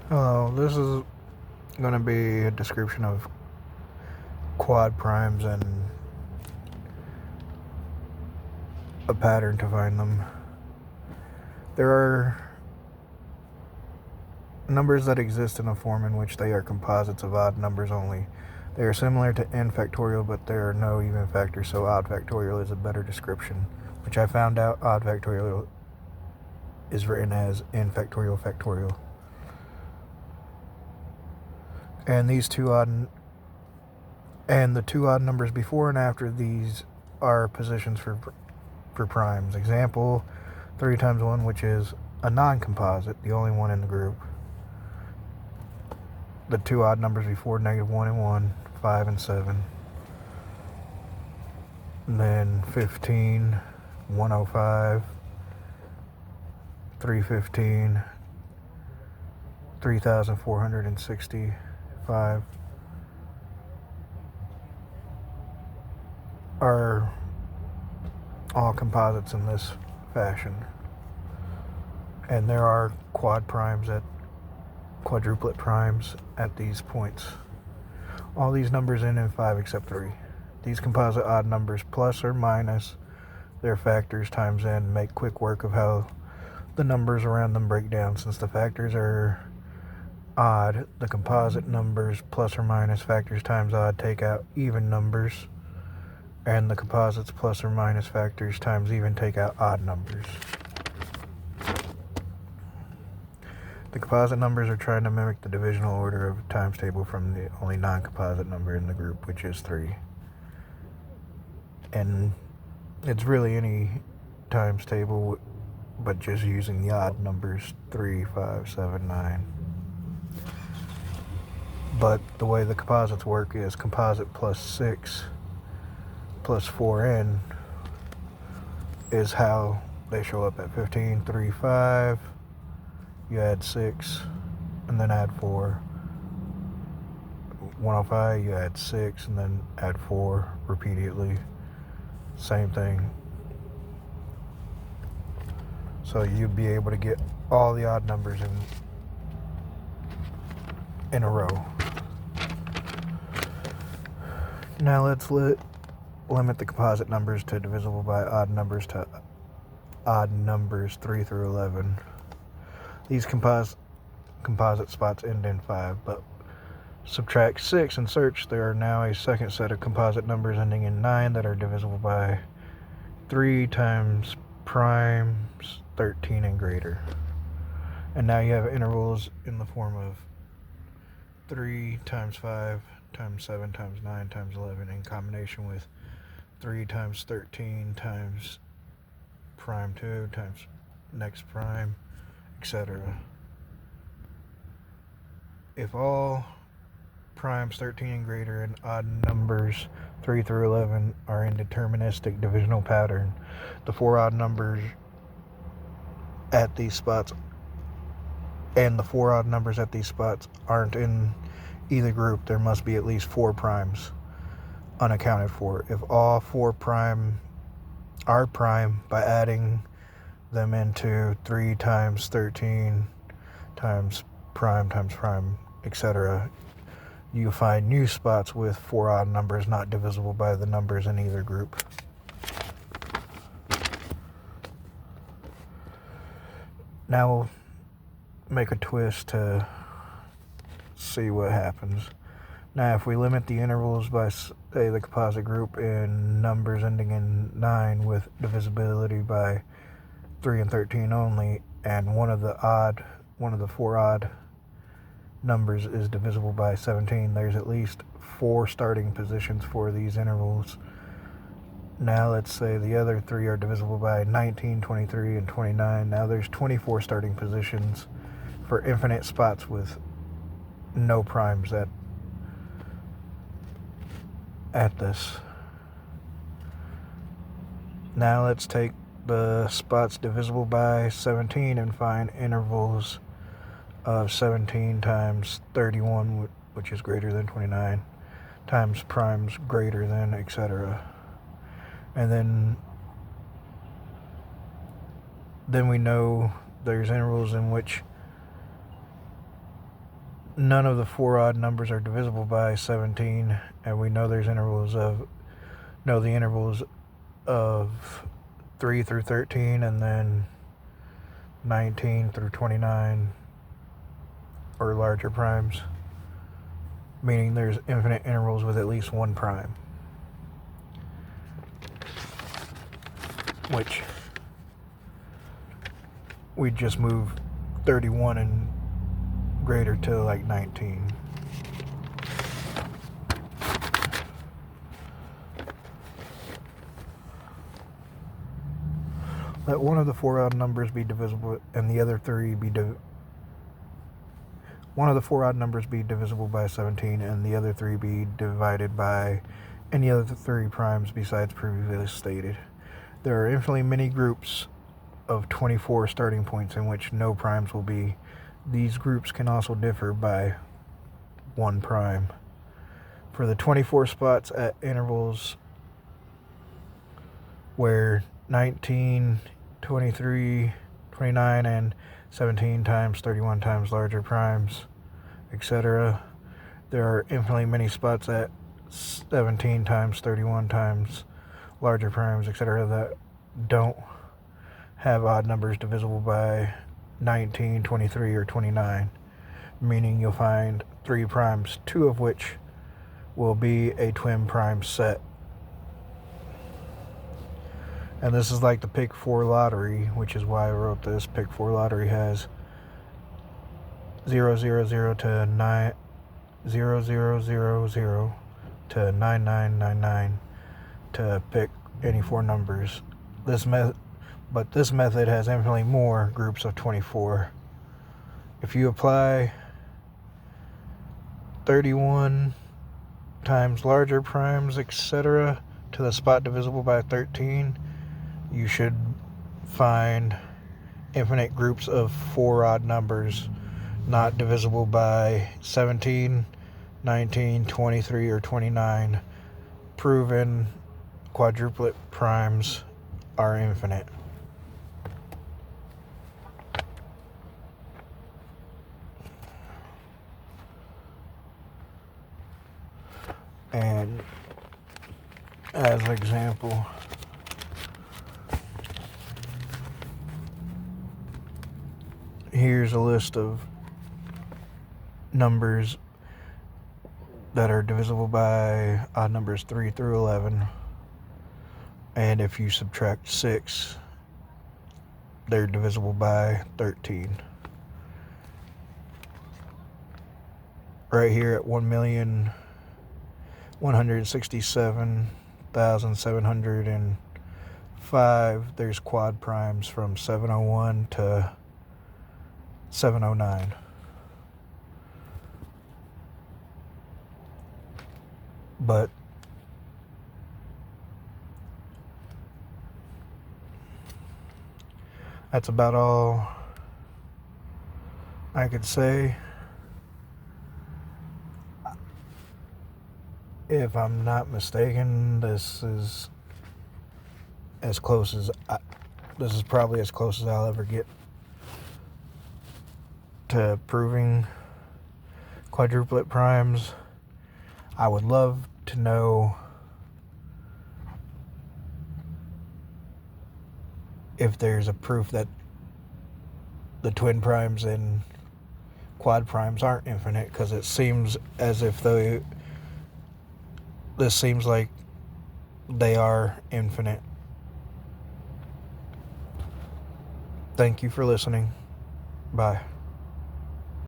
This is going to be a description of quad primes and a pattern to find them. There are numbers that exist in a form in which they are composites of odd numbers only. They are similar to n factorial, but there are no even factors, so odd factorial is a better description, which I found out odd factorial is written as n factorial factorial. And the two odd numbers before and after these are positions for primes. Example, 3 times 1, which is a non-composite, the only one in the group. The two odd numbers before, -1 and 1, 5 and 7. And then 15, 105, 315, 3,465 are all composites in this fashion. And there are quadruplet primes at these points. All these numbers end in 5 except 3. These composite odd numbers plus or minus their factors times n make quick work of how the numbers around them break down. Since the factors are odd, the composite numbers plus or minus factors times odd take out even numbers, and the composites plus or minus factors times even take out odd numbers. The composite numbers are trying to mimic the divisional order of a times table from the only non-composite number in the group, which is 3. And it's really any times table, but just using the odd numbers 3, 5, 7, 9. But the way the composites work is composite plus 6 plus 4n is how they show up at 15, 3, 5. You add 6 and then add 4. 105, you add 6 and then add 4 repeatedly. Same thing. So you'd be able to get all the odd numbers in a row. Now let's limit the composite numbers to divisible by odd numbers to odd numbers 3 through 11. These composite spots end in 5, but subtract 6 and search. There are now a second set of composite numbers ending in 9 that are divisible by 3 times primes 13 and greater. And now you have intervals in the form of 3 times 5 times 7 times 9 times 11 in combination with 3 times 13 times prime 2 times next prime, etc. If all primes 13 and greater and odd numbers 3 through 11 are in deterministic divisional pattern, the 4 odd numbers at these spots aren't in either group. There must be at least 4 primes unaccounted for. If all 4 prime are prime by adding them into 3 times 13 times prime, etc., you find new spots with 4 odd numbers not divisible by the numbers in either group. Now we'll make a twist to see what happens. Now if we limit the intervals by, say, the composite group in numbers ending in 9 with divisibility by 3 and 13 only, and one of the 4 odd numbers is divisible by 17, there's at least 4 starting positions for these intervals. Now let's say the other 3 are divisible by 19, 23, and 29. Now there's 24 starting positions for infinite spots with no primes at this. Now let's take the spots divisible by 17 and find intervals of 17 times 31, which is greater than 29, times primes greater than, etc. And then we know there's intervals in which none of the four odd numbers are divisible by 17, and we know the intervals of 3 through 13, and then 19 through 29 are larger primes, meaning there's infinite intervals with at least one prime, which we just move 31 and greater to like 19. Let one of the four odd numbers be divisible and the other three be one of the four odd numbers be divisible by 17 and the other three be divided by any other three primes besides previously stated. There are infinitely many groups of 24 starting points in which no primes will be. These groups can also differ by one prime. For the 24 spots at intervals where 19, 23, 29, and 17 times 31 times larger primes, etc., there are infinitely many spots at 17 times 31 times larger primes, etc., that don't have odd numbers divisible by 19, 23, or 29, meaning you'll find 3 primes, 2 of which will be a twin prime set. And this is like the Pick 4 lottery, which is why I wrote this. Pick 4 lottery has 000 to 9, 0000 to 9999 to pick any 4 numbers. This method has infinitely more groups of 24. If you apply 31 times larger primes, etc., to the spot divisible by 13, you should find infinite groups of 4 odd numbers not divisible by 17, 19, 23, or 29. Proven quadruplet primes are infinite. And as an example, here's a list of numbers that are divisible by odd numbers 3 through 11. And if you subtract 6, they're divisible by 13. Right here at 1,167,705, there's quad primes from 701 to 709. But that's about all I could say. If I'm not mistaken, this is probably as close as I'll ever get to proving quadruplet primes. I would love to know if there's a proof that the twin primes and quad primes aren't infinite, because it seems as if this seems like they are infinite. Thank you for listening. Bye.